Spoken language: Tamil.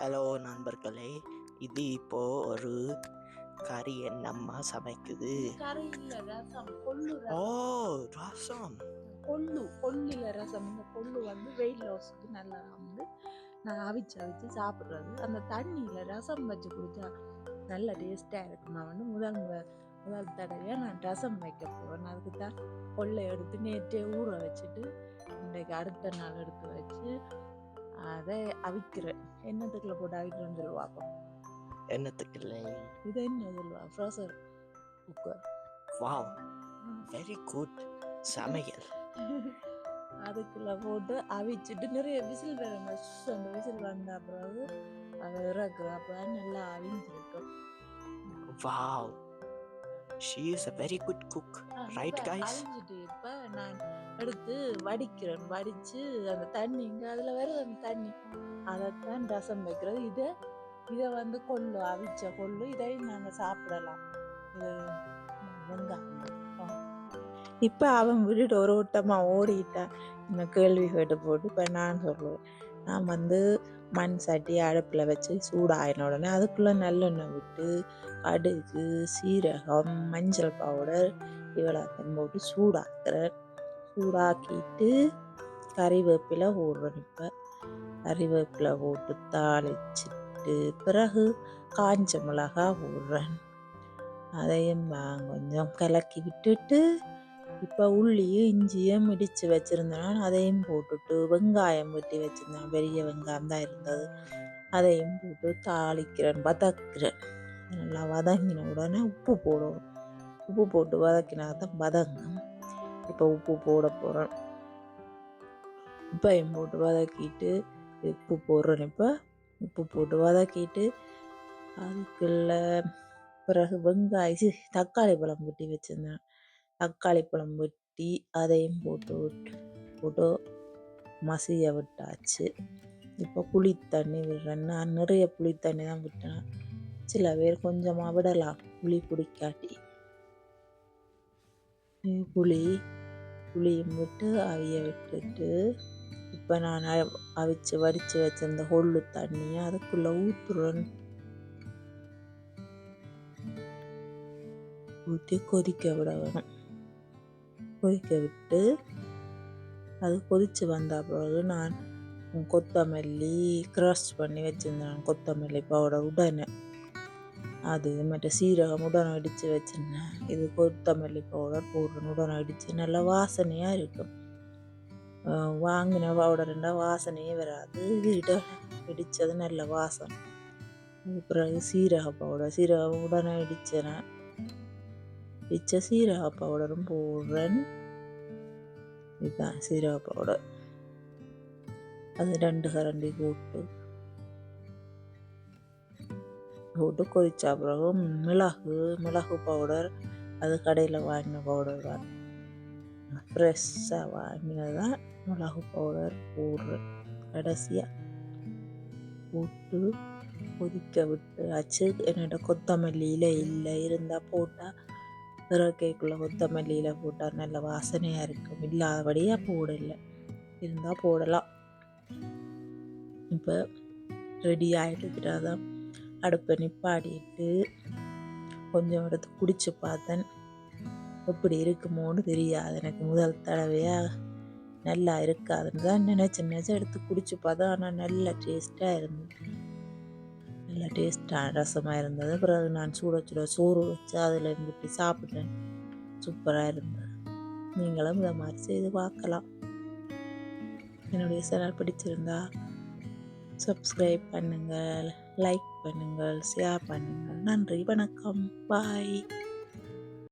ஹலோ நண்பர்களே, இது இப்போ ஒரு கறி என் அம்மா சமைக்குது. கறி இல்ல, ரசம். கொள்ளு ஓ, ரசம். ரசம். கொள்ளுல ரசம். இந்த கொள்ளு வந்து வெயிட் லாஸுக்கு நல்லா வந்து நான் அவிச்சு சாப்பிட்றது. அந்த தண்ணியில் ரசம் வச்சு குடிச்சா நல்ல டேஸ்ட்டாக இருக்கும். நான் வந்து முதல் தடவையாக நான் ரசம் வைக்க போகிறேன். அதுக்கு தான் கொள்ளை எடுத்து நேற்றே ஊற வச்சுட்டு இன்றைக்கு அடுத்த நாள் எடுத்து வச்சு அதை அவிக்கிறேன். என்னத்துக்குள்ள போட்டு அவிக்கிறேன்னு சொல்லுவாங்க. என்னத்துக்கு இல்லை? இது என்ன சொல்லுவா? ஃப்ரோசர் குக்கர். வாவ், வெரி குட் சமையல். அதுக்குள்ள போட்டு அவிச்சுட்டு நிறைய விசில் வேணுங்க. அந்த விசில் வந்த பிறகு அதை இறக்குறப்ப நல்லா அவிஞ்சிருக்கும். Wow, she is a very good cook, right guys? அவிஞ்சிட்டு இப்ப நான் எடுத்து வடிக்கிறேன். வடிச்சு அந்த தண்ணி இங்க அதுல வருது அந்த தண்ணி, அதைத்தான் ரசம் வைக்கிறது. இதை வந்து அவிச்ச கொள்ளு இதையும் நாங்க சாப்பிடலாம். இது வெங்காயம். இப்போ அவன் விட்டுட்டு ஒரு ஓட்டமாக ஓடிட்டான். இந்த கேள்வி கேட்டு போட்டு இப்போ நான் சொல்லுவேன். நான் வந்து மண் சட்டி அடுப்பில் வச்சு சூடாயின உடனே அதுக்குள்ளே நல்லெண்ணெய் விட்டு கடுகு, சீரகம், மஞ்சள் பவுடர் இவ்வளோத்தையும் போட்டு சூடாக்குறேன். சூடாக்கிட்டு கறிவேப்பிலை போடுறேன். இப்போ கறிவேப்பிலை போட்டு தாளிச்சிட்டு பிறகு காஞ்ச மிளகா போடுறேன். அதையும் கொஞ்சம் கலக்கி விட்டுட்டு இப்போ உள்ளியும் இஞ்சியும் இடித்து வச்சுருந்தேன். அதையும் போட்டுட்டு வெங்காயம் வெட்டி வச்சுருந்தேன். பெரிய வெங்காயம் தான் இருந்தது. அதையும் போட்டு தாளிக்கிறேன், வதக்குறேன். நல்லா வதங்கின உடனே உப்பு போடணும். உப்பு போட்டு வதக்கினா தான் வதங்கும். இப்போ உப்பு போட போகிறேன். உப்பையும் போட்டு வதக்கிட்டு உப்பு போடுறேன். இப்போ உப்பு போட்டு வதக்கிட்டு அதுக்குள்ள பிறகு தக்காளி பழம் வெட்டி வச்சுருந்தேன். தக்காளி பழம் வெட்டி அதையும் போட்டு மசிய விட்டாச்சு. இப்போ புளி தண்ணி விடுறேன். நான் நிறைய புளி தண்ணி தான் விட்டேன். சில பேர் கொஞ்சமாக விடலாம் புளி பிடிக்காட்டி. புளியும் விட்டு அவிய விட்டுட்டு இப்போ நான் அவிச்சு வடித்து வச்சிருந்த கொள்ளு தண்ணியை அதுக்குள்ளே ஊற்றுறேன். ஊற்றி கொதிக்க விட வேணும். கொதிக்க விட்டு அது கொதித்து வந்த பிறகு நான் கொத்தமல்லி க்ரஷ் பண்ணி வச்சுருந்தேன். கொத்தமல்லி பவுடர் உடனே அது மற்ற சீரகம் உடனே அடித்து வச்சுருந்தேன். இது கொத்தமல்லி பவுடர் போடுறேன். உடனே அடித்து நல்லா வாசனையாக இருக்கும். வாங்கின பவுடர்ண்டா வாசனையே வராது. இது இடித்தது நல்ல வாசனை. அது பிறகு சீரகம் உடனே இடித்த சீரக பவுடரும் போடுறேன். இதுதான் சீரக பவுடர். அது 2 கரண்டி போட்டு கொதிச்சா பிறகு மிளகு பவுடர். அது கடையில் வாங்கின பவுடர் தான், ஃப்ரெஷ்ஷாக வாங்கினதான் மிளகு பவுடர் போடுறேன். கடைசியாக போட்டு கொதிக்க விட்டு ஆச்சு. என்னோட கொத்தமல்லியில் இல்லை இருந்தால் போட்டால் இறக்கைக்குள்ளே கொத்தமல்லியில் போட்டால் நல்ல வாசனையாக இருக்கும். இல்லாதபடியாக போடலை, இருந்தால் போடலாம். இப்போ ரெடி ஆகிட்டுதான் அடுப்பை நிப்பாடிட்டு கொஞ்சம் எடுத்து குடிச்சு பார்த்தேன். எப்படி இருக்குமோன்னு தெரியாது. எனக்கு முதல் தடவையாக நல்லா இருக்காதுன்னு தான் நினச்சி எடுத்து குடிச்சு பார்த்தேன். ஆனால் நல்ல டேஸ்ட்டாக இருந்தது. நல்ல டேஸ்டாக ரசமாக இருந்தது. பிறகு நான் சுட சோறு வச்சு அதில் விட்டு சாப்பிட்டேன். சூப்பராக இருந்தது. நீங்களும் இதை மாதிரி செய்து பார்க்கலாம். என்னுடைய சேனல் பிடிச்சிருந்தா சப்ஸ்கிரைப் பண்ணுங்கள், லைக் பண்ணுங்கள், ஷேர் பண்ணுங்கள். நன்றி, வணக்கம், பாய்.